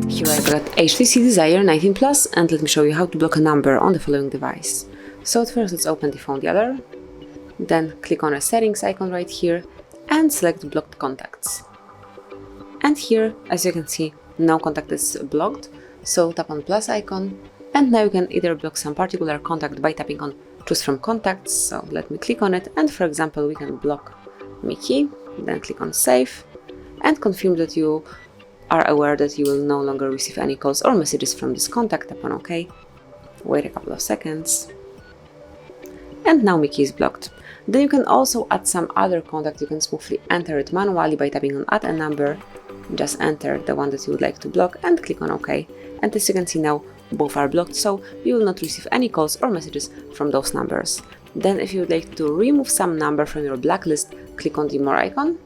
Here I've got HTC Desire 19 Plus, and let me show you how to block a number on the following device. So at first let's open the phone dialer, then click on a settings icon right here and select blocked contacts. And here, as you can see, no contact is blocked, so tap on plus icon, and now you can either block some particular contact by tapping on choose from contacts. So let me click on it, and for example we can block Mickey, then click on save and confirm that you are aware that you will no longer receive any calls or messages from this contact. Tap on OK, wait a couple of seconds, and now Mickey is blocked. Then you can also add some other contact. You can smoothly enter it manually by tapping on add a number. Just enter the one that you would like to block and click on OK. And as you can see now, both are blocked, so you will not receive any calls or messages from those numbers. Then if you would like to remove some number from your blacklist, click on the more icon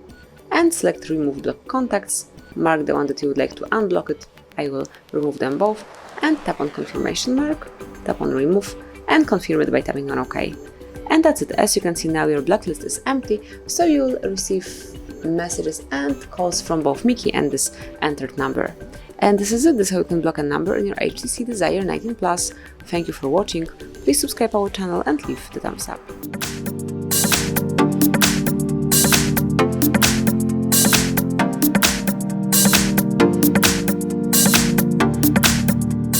and select remove blocked contacts. Mark the one that you would like to unblock it. I will remove them both, and tap on confirmation mark, tap on remove and confirm it by tapping on OK. And that's it. As you can see now, your blacklist is empty, so you will receive messages and calls from both Mickey and this entered number. And this is it. This is how you can block a number in your HTC Desire 19 Plus. Thank you for watching. Please subscribe our channel and leave the thumbs up.